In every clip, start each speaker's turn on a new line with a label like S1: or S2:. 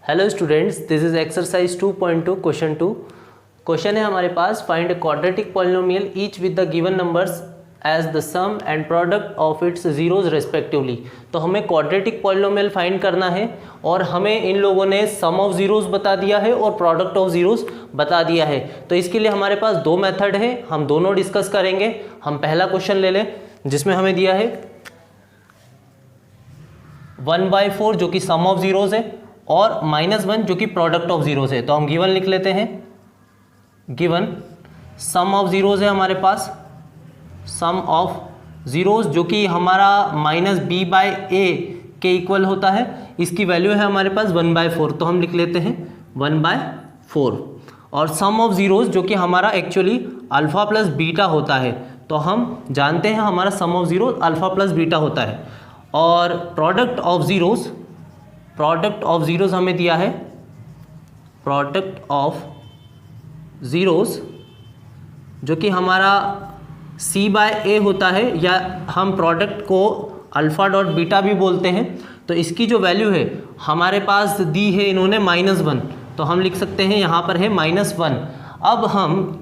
S1: Hello students, this is exercise 2.2 question 2। Question है हमारे पास, find a quadratic polynomial each with the given numbers as the sum and product of its zeros respectively. तो हमें quadratic polynomial find करना है और हमें इन लोगों ने सम ऑफ जीरोज बता दिया है और प्रोडक्ट ऑफ जीरोज बता दिया है। तो इसके लिए हमारे पास दो मेथड है, हम दोनों डिस्कस करेंगे। हम पहला क्वेश्चन ले लें जिसमें हमें दिया है 1/4 जो कि सम ऑफ जीरोज है और -1 जो कि प्रोडक्ट ऑफ जीरोज है। तो हम गिवन लिख लेते हैं। गिवन सम ऑफ जीरोज है हमारे पास, सम ऑफ जीरोज जो कि हमारा -b/a के इक्वल होता है। इसकी वैल्यू है हमारे पास 1/4, तो हम लिख लेते हैं 1/4। और सम ऑफ जीरोज जो कि हमारा एक्चुअली अल्फा प्लस बीटा होता है, तो हम जानते हैं हमारा sum of zeros alpha plus beta होता है। और प्रोडक्ट ऑफ जीरोज हमें दिया है, प्रोडक्ट ऑफ जीरोज जो कि हमारा c/a होता है, या हम प्रोडक्ट को अल्फा डॉट बीटा भी बोलते हैं। तो इसकी जो वैल्यू है हमारे पास दी है इन्होंने -1, तो हम लिख सकते हैं यहाँ पर है -1। अब हम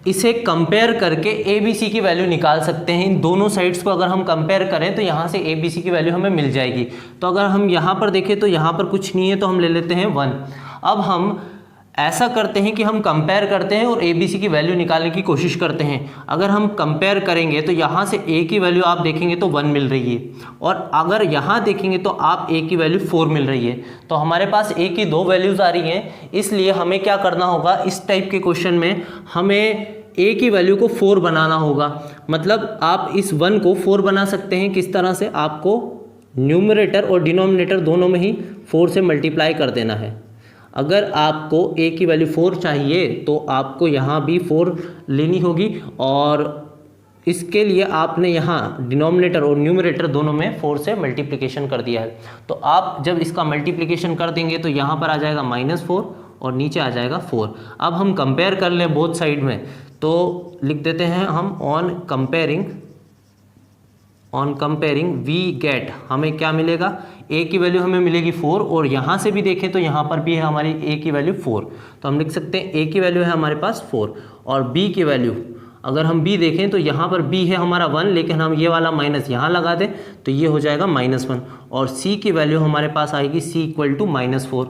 S1: इसे कंपेयर करके ए बी सी की वैल्यू निकाल सकते हैं। इन दोनों साइड्स को अगर हम कंपेयर करें तो यहाँ से ए बी सी की वैल्यू हमें मिल जाएगी। तो अगर हम यहाँ पर देखें तो यहाँ पर कुछ नहीं है, तो हम ले लेते हैं 1। अब हम ऐसा करते हैं कि हम कंपेयर करते हैं और ए बी सी की वैल्यू निकालने की कोशिश करते हैं। अगर हम कंपेयर करेंगे तो यहाँ से ए की वैल्यू आप देखेंगे तो 1 मिल रही है, और अगर यहाँ देखेंगे तो आप ए की वैल्यू 4 मिल रही है। तो हमारे पास ए की दो वैल्यूज़ आ रही हैं, इसलिए हमें क्या करना होगा, इस टाइप के क्वेश्चन में हमें ए की वैल्यू को 4 बनाना होगा। मतलब आप इस 1 को 4 बना सकते हैं। किस तरह से, आपको न्यूमरेटर और डिनोमिनेटर दोनों में ही 4 से मल्टीप्लाई कर देना है। अगर आपको ए की वैल्यू 4 चाहिए तो आपको यहाँ भी 4 लेनी होगी, और इसके लिए आपने यहाँ डिनोमिनेटर और न्यूमरेटर दोनों में 4 से मल्टीप्लिकेशन कर दिया है। तो आप जब इसका मल्टीप्लिकेशन कर देंगे तो यहाँ पर आ जाएगा -4 और नीचे आ जाएगा 4। अब हम कंपेयर कर लें बोथ साइड में, तो लिख देते हैं हम ऑन कंपेयरिंग वी गेट, हमें क्या मिलेगा, ए की वैल्यू हमें मिलेगी 4, और यहाँ से भी देखें तो यहाँ पर भी है हमारी ए की वैल्यू 4। तो हम लिख सकते हैं ए की वैल्यू है हमारे पास 4, और बी की वैल्यू अगर हम बी देखें तो यहाँ पर बी है हमारा 1, लेकिन हम ये वाला माइनस यहाँ लगा दें तो ये हो जाएगा -1। और सी की वैल्यू हमारे पास आएगी c = -4।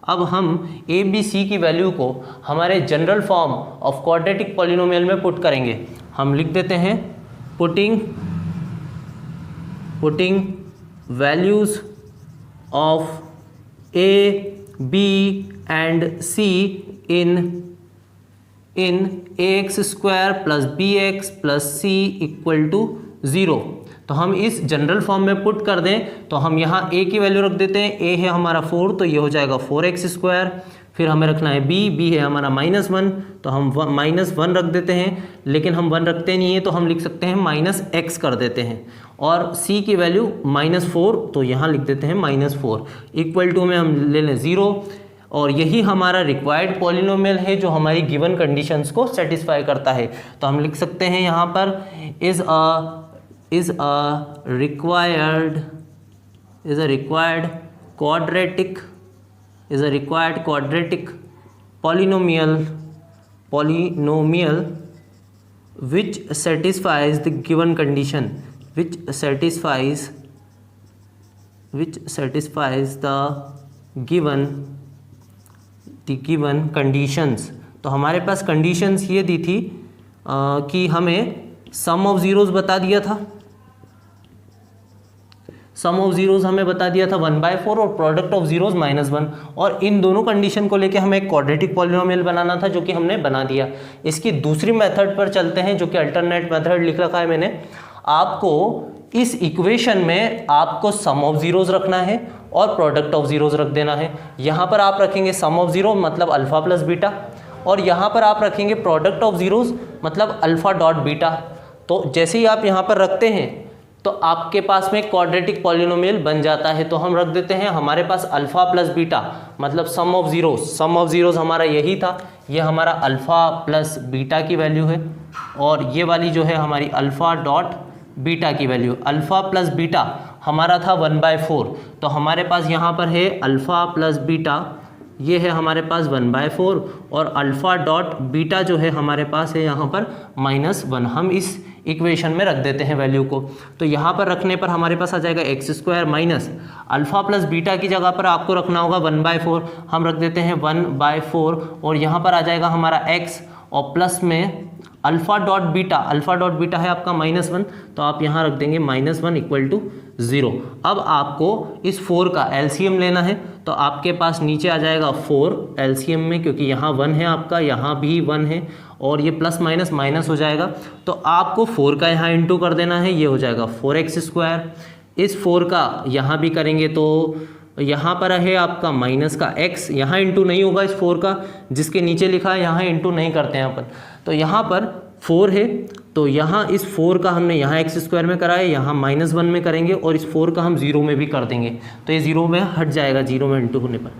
S1: अब हम ए बी सी की वैल्यू को हमारे general form of quadratic polynomial में पुट करेंगे। हम लिख देते हैं putting values of A B and C in ax² + bx + c = 0। तो हम इस जनरल फॉर्म में पुट कर दें तो हम यहाँ a की वैल्यू रख देते हैं। a है हमारा 4, तो ये हो जाएगा 4x²। फिर हमें रखना है b है हमारा -1, तो हम -1 रख देते हैं, लेकिन हम 1 रखते नहीं है तो हम लिख सकते हैं -x कर देते हैं। और c की वैल्यू -4, तो यहाँ लिख देते हैं -4 = में हम ले लें 0। और यही हमारा रिक्वायर्ड पॉलिनोमियल है जो हमारी गिवन कंडीशंस को सेटिस्फाई करता है। तो हम लिख सकते हैं यहाँ पर is a required quadratic polynomial which satisfies the given condition, which satisfies the given conditions। तो हमारे पास कंडीशंस ये दी थी कि हमें सम ऑफ जीरोज बता दिया था, सम ऑफ जीरोज हमें बता दिया था 1/4 और प्रोडक्ट ऑफ जीरोज -1, और इन दोनों कंडीशन को लेके हमें एक क्वाड्रेटिक पॉलिनोमियल बनाना था जो कि हमने बना दिया। इसकी दूसरी मेथड पर चलते हैं जो कि अल्टरनेट मेथड लिख रखा है मैंने। आपको इस इक्वेशन में आपको सम ऑफ जीरोज रखना है और प्रोडक्ट ऑफ जीरोज रख देना है। यहाँ पर आप रखेंगे सम ऑफ जीरो मतलब अल्फा प्लस बीटा, और यहाँ पर आप रखेंगे प्रोडक्ट ऑफ जीरोज मतलब अल्फा डॉट बीटा। तो जैसे ही आप यहाँ पर रखते हैं तो आपके पास में क्वाड्रेटिक पॉलिनोमियल बन जाता है। तो हम रख देते हैं हमारे पास अल्फा प्लस बीटा मतलब सम ऑफ जीरोज हमारा यही था, ये हमारा अल्फा प्लस बीटा की वैल्यू है, और ये वाली जो है हमारी अल्फा डॉट बीटा की वैल्यू। अल्फा प्लस बीटा हमारा था 1/4, तो हमारे पास यहाँ पर है अल्फ़ा प्लस बीटा, ये है हमारे पास 1/4 और अल्फ़ा डॉट बीटा जो है हमारे पास है यहाँ पर -1। हम इस इक्वेशन में रख देते हैं वैल्यू को, तो यहाँ पर रखने पर हमारे पास आ जाएगा x² minus alpha plus beta की जगह पर आपको रखना होगा 1/4, हम रख देते हैं 1/4 और यहाँ पर आ जाएगा हमारा x और प्लस में अल्फ़ा डॉट बीटा है आपका -1, तो आप यहाँ रख देंगे -1 इक्वल टू 0। अब आपको इस 4 का एलसीएम लेना है, तो आपके पास नीचे आ जाएगा 4 एलसीएम में, क्योंकि यहाँ 1 है आपका, यहाँ भी 1 है और ये प्लस माइनस माइनस हो जाएगा, तो आपको 4 का यहाँ इंटू कर देना है, ये हो जाएगा 4x²। इस 4 का यहाँ भी करेंगे तो यहाँ पर है आपका माइनस का x, यहाँ इंटू नहीं होगा इस 4 का, जिसके नीचे लिखा है यहाँ इंटू नहीं करते हैं अपन, तो यहाँ पर 4 है, तो यहाँ इस 4 का हमने यहाँ x² में करा है, यहाँ -1 में करेंगे और इस 4 का हम 0 में भी कर देंगे, तो ये 0 में हट जाएगा, 0 में इंटू होने पर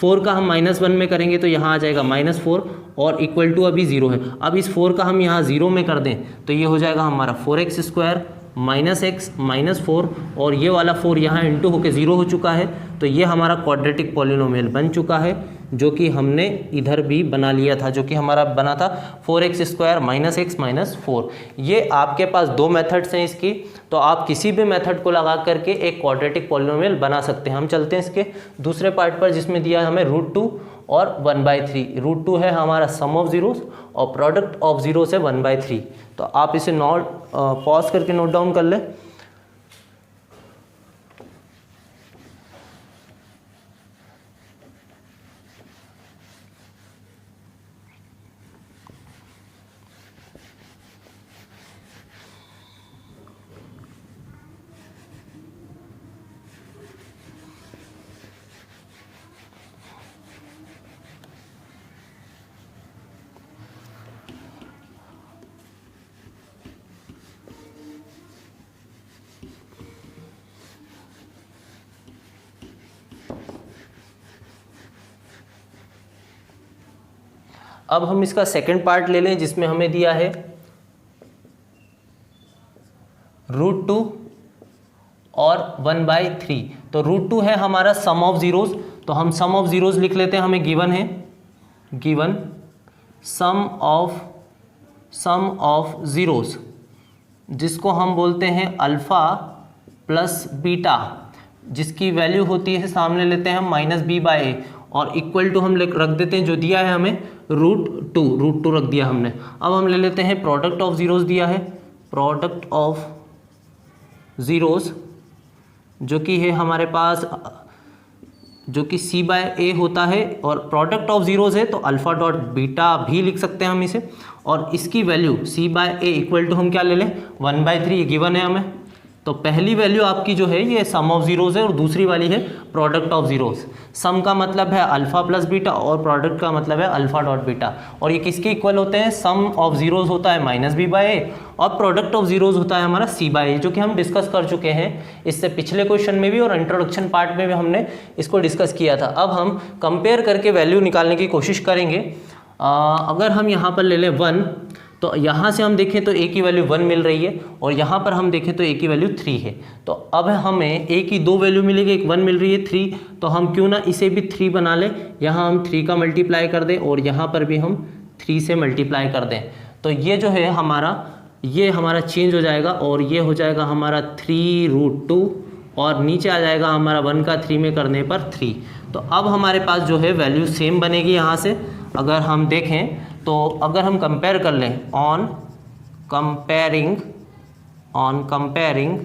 S1: 4 का हम -1 में करेंगे तो यहाँ आ जाएगा -4 और इक्वल टू अभी 0 है। अब इस 4 का हम यहाँ 0 में कर दें तो ये हो जाएगा हमारा 4x² -x -4 और ये वाला 4 यहाँ इंटू होकर 0 हो चुका है, तो ये हमारा क्वाड्रेटिक पॉलिनोमियल बन चुका है, जो कि हमने इधर भी बना लिया था, जो कि हमारा बना था 4x² -x -4। ये आपके पास 2 मेथड्स हैं इसकी, तो आप किसी भी मेथड को लगा करके एक क्वाड्रेटिक पॉलिनोमियल बना सकते हैं। हम चलते हैं इसके दूसरे पार्ट पर, जिसमें दिया हमें √2 और 1/3। √2 है हमारा सम ऑफ जीरोस और प्रोडक्ट ऑफ जीरो से 1/3। तो आप इसे पॉज करके नोट डाउन कर लें। अब हम इसका सेकंड पार्ट ले लें, जिसमें हमें दिया है √2 और 1/3। तो √2 है हमारा सम ऑफ जीरोस, तो हम सम ऑफ जीरोस लिख लेते हैं, हमें गिवन है, गिवन सम ऑफ जीरोस, जिसको हम बोलते हैं अल्फ़ा प्लस बीटा, जिसकी वैल्यू होती है, सामने लेते हैं हम -b/a और इक्वल टू हम रख देते हैं, जो दिया है हमें √2 रख दिया हमने। अब हम ले लेते हैं प्रोडक्ट ऑफ जीरोस दिया है, प्रोडक्ट ऑफ जीरोस जो कि है हमारे पास, जो कि c/a होता है, और प्रोडक्ट ऑफ जीरोस है तो अल्फ़ा डॉट बीटा भी लिख सकते हैं हम इसे, और इसकी वैल्यू c/a इक्वल टू हम क्या ले लें 1/3, ये गिवन है हमें। तो पहली वैल्यू आपकी जो है ये सम ऑफ जीरोस है और दूसरी वाली है प्रोडक्ट ऑफ जीरोस। सम का मतलब है अल्फ़ा प्लस बीटा और प्रोडक्ट का मतलब है अल्फ़ा डॉट बीटा, और ये किसके इक्वल होते हैं, सम ऑफ जीरोस होता है -b/a और प्रोडक्ट ऑफ जीरोस होता है हमारा c/a, जो कि हम डिस्कस कर चुके हैं इससे पिछले क्वेश्चन में भी और इंट्रोडक्शन पार्ट में भी हमने इसको डिस्कस किया था। अब हम कंपेयर करके वैल्यू निकालने की कोशिश करेंगे। अगर हम यहाँ पर ले लें 1, तो यहाँ से हम देखें तो a की वैल्यू 1 मिल रही है और यहाँ पर हम देखें तो a की वैल्यू 3 है। तो अब हमें a की 2 वैल्यू मिलेगी, एक 1 मिल रही है 3, तो हम क्यों ना इसे भी 3 बना लें, यहाँ हम 3 का मल्टीप्लाई कर दें और यहाँ पर भी हम 3 से मल्टीप्लाई कर दें, तो ये जो है हमारा चेंज हो जाएगा और ये हो जाएगा हमारा 3√2 और नीचे आ जाएगा हमारा 1 का 3 में करने पर 3। तो अब हमारे पास जो है वैल्यू सेम बनेगी यहाँ से। अगर हम देखें तो अगर हम कंपेयर कर लें, ऑन कंपेयरिंग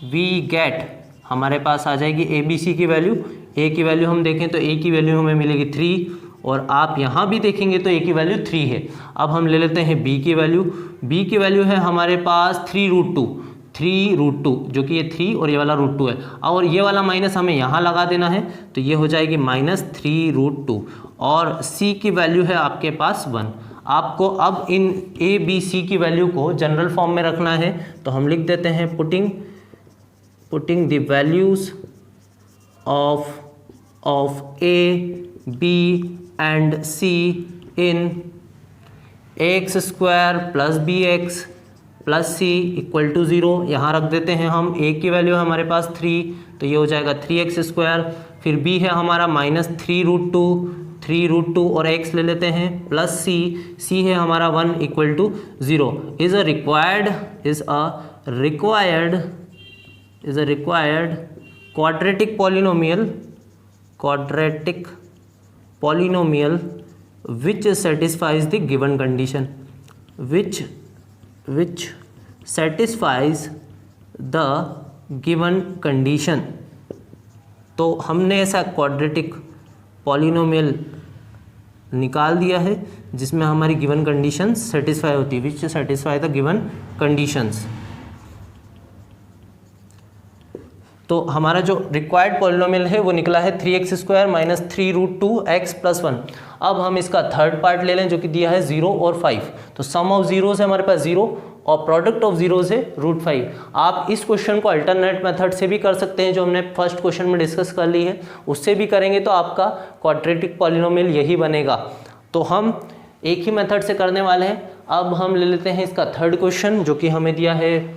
S1: वी गेट, हमारे पास आ जाएगी ABC की वैल्यू। A की वैल्यू हम देखें तो A की वैल्यू हमें मिलेगी 3 और आप यहाँ भी देखेंगे तो A की वैल्यू 3 है। अब हम ले लेते हैं B की वैल्यू। B की वैल्यू है हमारे पास 3√2, जो कि ये 3 और ये वाला √2 है, और ये वाला माइनस हमें यहाँ लगा देना है, तो ये हो जाएगी -3√2 और C की वैल्यू है आपके पास 1। आपको अब इन A B C की वैल्यू को जनरल फॉर्म में रखना है, तो हम लिख देते हैं putting the values of A B and C in ax² + bx plus C equal to 0, यहाँ रख देते हैं हम। ए की वैल्यू है हमारे पास 3, तो ये हो जाएगा 3x²। फिर बी है हमारा -3√2 और x ले लेते हैं, प्लस सी है हमारा 1 equal to 0। Is a required quadratic polynomial which satisfies the given condition, which satisfies the given condition। तो हमने ऐसा क्वाड्रेटिक पॉलिनोमियल निकाल दिया है जिसमें हमारी गिवन कंडीशंस सेटिस्फाई होती है, विच सेटिस्फाई द गिवन कंडीशंस। तो हमारा जो रिक्वायर्ड पॉलिनोमियल है वो निकला है 3x² - 3√2x + 1। अब हम इसका थर्ड पार्ट ले लें जो कि दिया है 0 और 5। तो सम ऑफ जीरोस है हमारे पास 0 और प्रोडक्ट ऑफ जीरोस है √5। आप इस क्वेश्चन को अल्टरनेट मेथड से भी कर सकते हैं जो हमने फर्स्ट क्वेश्चन में डिस्कस कर ली है, उससे भी करेंगे तो आपका क्वाड्रेटिक पॉलिनोमियल यही बनेगा। तो हम एक ही मेथड से करने वाले हैं। अब हम ले लेते हैं इसका थर्ड क्वेश्चन जो कि हमें दिया है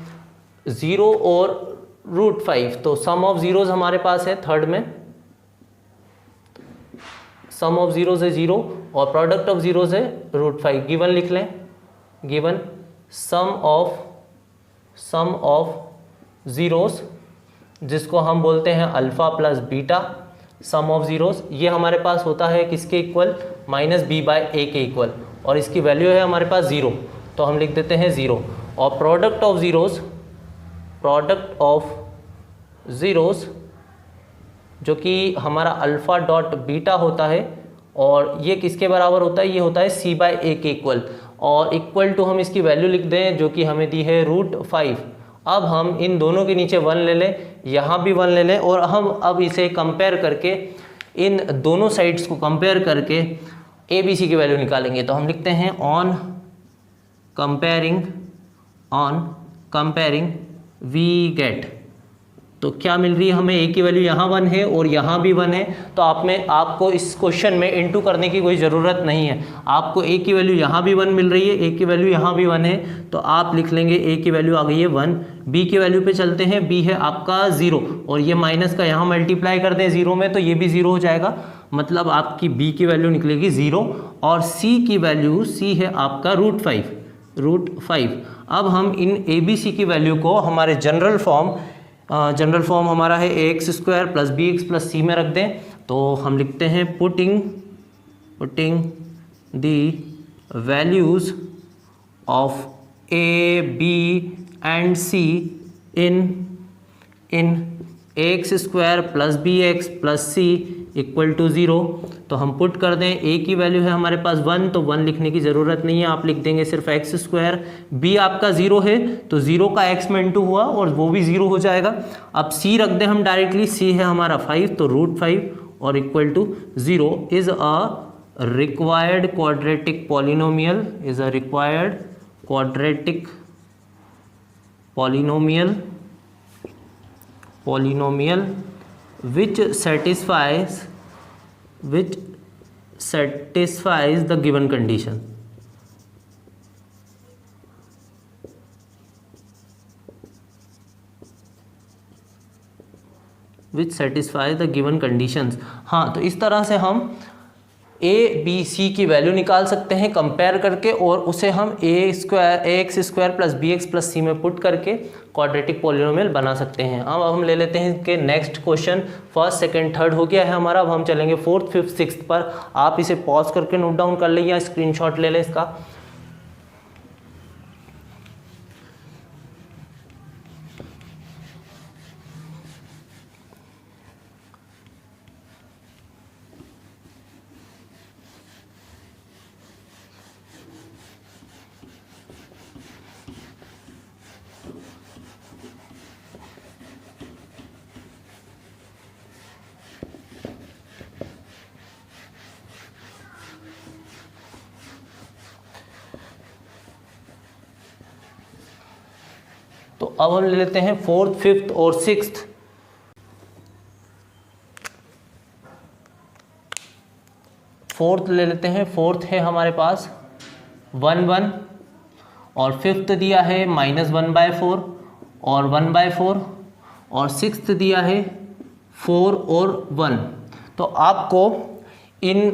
S1: 0 और √5। तो सम ऑफ जीरोस हमारे पास है थर्ड में, सम ऑफ जीरोस है 0 और प्रोडक्ट ऑफ जीरोस है √5। गिवन लिख लें, गिवन सम ऑफ जीरोस जिसको हम बोलते हैं alpha plus beta, sum of zeros ये हमारे पास होता है किसके इक्वल, -b/a के इक्वल, और इसकी वैल्यू है हमारे पास 0, तो हम लिख देते हैं 0। और प्रोडक्ट ऑफ जीरोस जो कि हमारा अल्फ़ा डॉट बीटा होता है, और ये किसके बराबर होता है, ये होता है c/a के इक्वल, और इक्वल टू हम इसकी वैल्यू लिख दें जो कि हमें दी है √5। अब हम इन दोनों के नीचे 1 ले लें, यहाँ भी 1 ले लें, और हम अब इसे कंपेयर करके, इन दोनों साइड्स को कंपेयर करके ABC की वैल्यू निकालेंगे। तो हम लिखते हैं ऑन कंपेयरिंग वी गेट। तो क्या मिल रही है हमें, A की वैल्यू यहाँ 1 है और यहाँ भी 1 है, तो आपको इस क्वेश्चन में इनटू करने की कोई ज़रूरत नहीं है। आपको A की वैल्यू यहाँ भी 1 मिल रही है, A की वैल्यू यहाँ भी 1 है, तो आप लिख लेंगे A की वैल्यू आ गई है 1। B की वैल्यू पे चलते हैं, B है आपका 0 और ये माइनस का यहाँ मल्टीप्लाई कर दें 0 में तो ये भी 0 हो जाएगा, मतलब आपकी B की वैल्यू निकलेगी 0। और C की वैल्यू, C है आपका √5। अब हम इन ABC की वैल्यू को हमारे जनरल फॉर्म हमारा है ax² + bx + c में रख दें। तो हम लिखते हैं putting the values of a, b and c in ax² + bx + c equal to 0। तो हम पुट कर दें, a की वैल्यू है हमारे पास 1, तो 1 लिखने की ज़रूरत नहीं है, आप लिख देंगे सिर्फ x²। b आपका 0 है तो 0 का x में इंटू हुआ और वो भी 0 हो जाएगा। अब c रख दें हम डायरेक्टली, c है हमारा 5 तो √5 और equal to 0 is a required quadratic polynomial which satisfies the given condition। which satisfies the given conditions। हाँ, तो इस तरह से हम a, b, c की वैल्यू निकाल सकते हैं कंपेयर करके, और उसे हम ax² + bx + c में पुट करके क्वाड्रेटिक पॉलिनोमियल बना सकते हैं। अब हम ले लेते हैं कि next question, first second third हो गया है हमारा। अब हम चलेंगे फोर्थ फिफ्थ सिक्स्थ पर। आप इसे पॉज करके नोट डाउन कर लें या स्क्रीनशॉट ले लें इसका। तो अब हम ले लेते हैं फोर्थ फिफ्थ और सिक्स्थ। फोर्थ ले लेते हैं, फोर्थ है हमारे पास 1 1 और फिफ्थ दिया है -1/4 और 1/4 और सिक्स्थ दिया है 4 और 1। तो आपको इन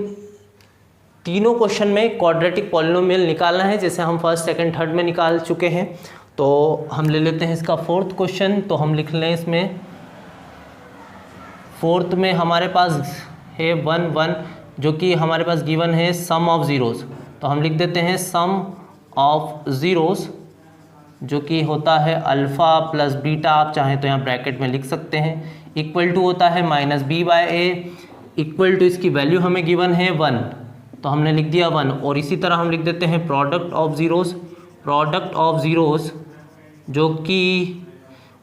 S1: तीनों क्वेश्चन में क्वाड्रेटिक पॉलिनोमियल निकालना है, जैसे हम फर्स्ट सेकंड थर्ड में निकाल चुके हैं। तो हम ले लेते हैं इसका फोर्थ क्वेश्चन। तो हम लिख लें इसमें फोर्थ में हमारे पास है 1 1, जो कि हमारे पास गिवन है सम ऑफ ज़ीरोज़। तो हम लिख देते हैं सम ऑफ ज़ीरोज़, जो कि होता है अल्फ़ा प्लस बीटा, आप चाहें तो यहाँ ब्रैकेट में लिख सकते हैं, इक्वल टू होता है -b/a, इक्वल टू इसकी वैल्यू हमें गिवन है 1, तो हमने लिख दिया 1। और इसी तरह हम लिख देते हैं प्रोडक्ट ऑफ ज़ीरोज़, जो कि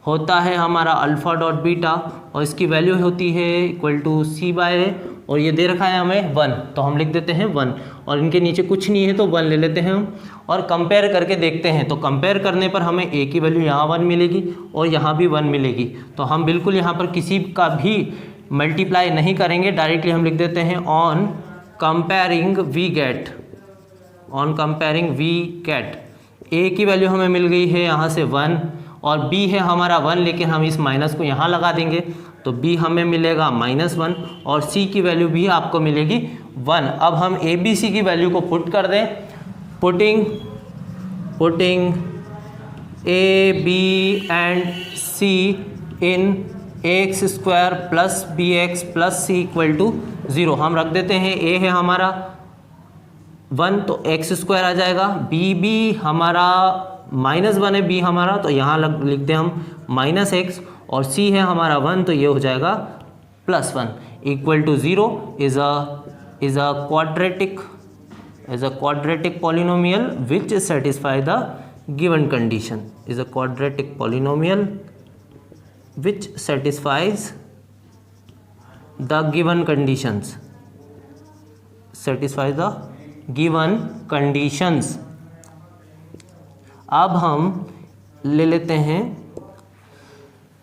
S1: होता है हमारा अल्फ़ा डॉट बीटा, और इसकी वैल्यू होती है इक्वल टू c/a, और ये दे रखा है हमें 1, तो हम लिख देते हैं 1। और इनके नीचे कुछ नहीं है तो 1 ले लेते हैं हम, और कंपेयर करके देखते हैं। तो कंपेयर करने पर हमें a की वैल्यू यहाँ 1 मिलेगी और यहाँ भी 1 मिलेगी। तो हम बिल्कुल यहाँ पर किसी का भी मल्टीप्लाई नहीं करेंगे, डायरेक्टली हम लिख देते हैं on comparing we get a की वैल्यू हमें मिल गई है यहाँ से 1, और b है हमारा 1, लेकिन हम इस माइनस को यहाँ लगा देंगे तो b हमें मिलेगा -1, और c की वैल्यू भी आपको मिलेगी 1। अब हम a b c की वैल्यू को पुट कर दें, putting a b and c in ax² plus bx plus c equal to 0। हम रख देते हैं a है हमारा 1 तो x² आ जाएगा, b हमारा -1 है b हमारा, तो यहाँ लिख दें हम -x, और c है हमारा 1 तो ये हो जाएगा +1 equal to 0 is a quadratic polynomial which satisfy the given condition, is a quadratic polynomial which satisfies the given conditions, अब हम ले लेते हैं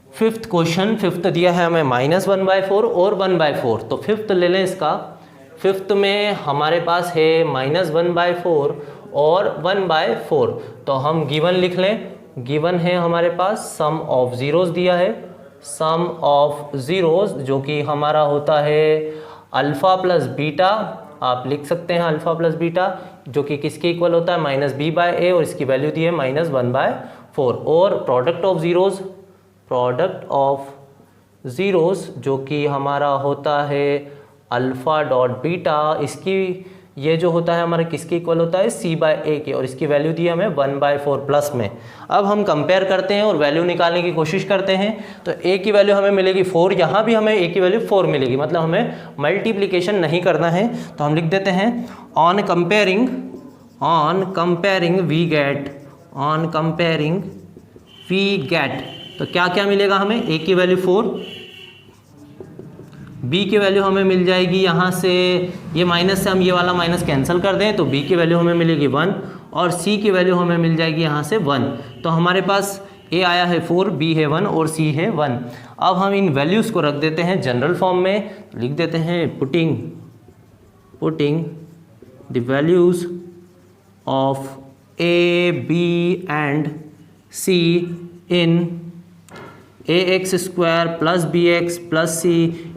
S1: फिफ्थ क्वेश्चन। फिफ्थ दिया है हमें -1/4 और 1/4, तो फिफ्थ ले लें इसका। फिफ्थ में हमारे पास है -1/4 और 1/4, तो हम गिवन लिख लें। गिवन है हमारे पास सम ऑफ ज़ीरोज़ दिया है, सम ऑफ ज़ीरोज़ जो कि हमारा होता है अल्फ़ा प्लस बीटा, आप लिख सकते हैं अल्फ़ा प्लस बीटा, जो कि किसके इक्वल होता है -b/a, और इसकी वैल्यू दी है -1/4। और प्रोडक्ट ऑफ ज़ीरोज़ जो कि हमारा होता है अल्फ़ा डॉट बीटा, इसकी ये जो होता है हमारा किसके इक्वल होता है c/a के, और इसकी वैल्यू दी है हमें 1/4 प्लस में। अब हम कंपेयर करते हैं और वैल्यू निकालने की कोशिश करते हैं। तो a की वैल्यू हमें मिलेगी 4, यहाँ भी हमें a की वैल्यू 4 मिलेगी, मतलब हमें मल्टीप्लिकेशन नहीं करना है। तो हम लिख देते हैं ऑन कंपेयरिंग वी गेट, तो क्या क्या मिलेगा हमें, a की वैल्यू 4, b की वैल्यू हमें मिल जाएगी यहाँ से, ये माइनस से हम ये वाला माइनस कैंसिल कर दें तो b की वैल्यू हमें मिलेगी 1, और c की वैल्यू हमें मिल जाएगी यहाँ से 1। तो हमारे पास a आया है 4, b है 1 और c है 1। अब हम इन वैल्यूज़ को रख देते हैं जनरल फॉर्म में, लिख देते हैं putting the values of a, b and c in ax² plus bx plus c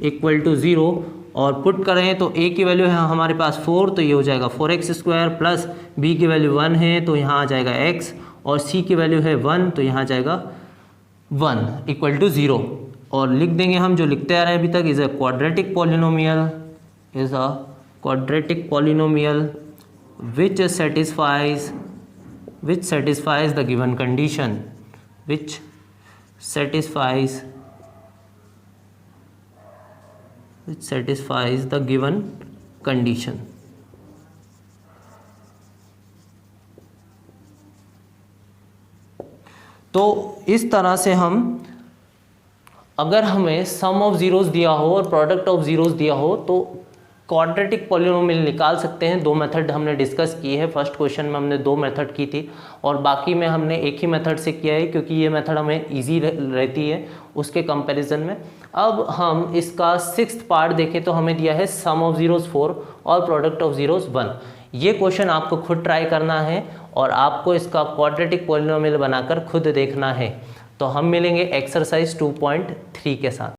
S1: equal to 0, और पुट करें तो a की वैल्यू है हमारे पास 4, तो ये हो जाएगा 4x² प्लस b की वैल्यू 1 है तो यहाँ आ जाएगा x, और c की वैल्यू है 1 तो यहाँ आ जाएगा 1 इक्वल टू 0। और लिख देंगे हम जो लिखते आ रहे हैं अभी तक, is a quadratic polynomial which satisfies the given condition, satisfies the given condition। तो इस तरह से हम, अगर हमें सम ऑफ ज़ीरोज़ दिया हो और प्रोडक्ट ऑफ ज़ीरोज़ दिया हो तो क्वाड्रेटिक पॉलिनोमियल निकाल सकते हैं। 2 मेथड हमने डिस्कस की है, फर्स्ट क्वेश्चन में हमने 2 मेथड की थी, और बाकी में हमने एक ही मेथड से किया है, क्योंकि ये मेथड हमें इजी रहती है उसके कंपैरिजन में। अब हम इसका 6th पार्ट देखें तो हमें दिया है सम ऑफ ज़ीरोज़ 4 और प्रोडक्ट ऑफ ज़ीरोज़ 1। ये क्वेश्चन आपको खुद ट्राई करना है और आपको इसका क्वाड्रेटिक पॉलिनोमियल बनाकर खुद देखना है। तो हम मिलेंगे एक्सरसाइज 2.3 के साथ।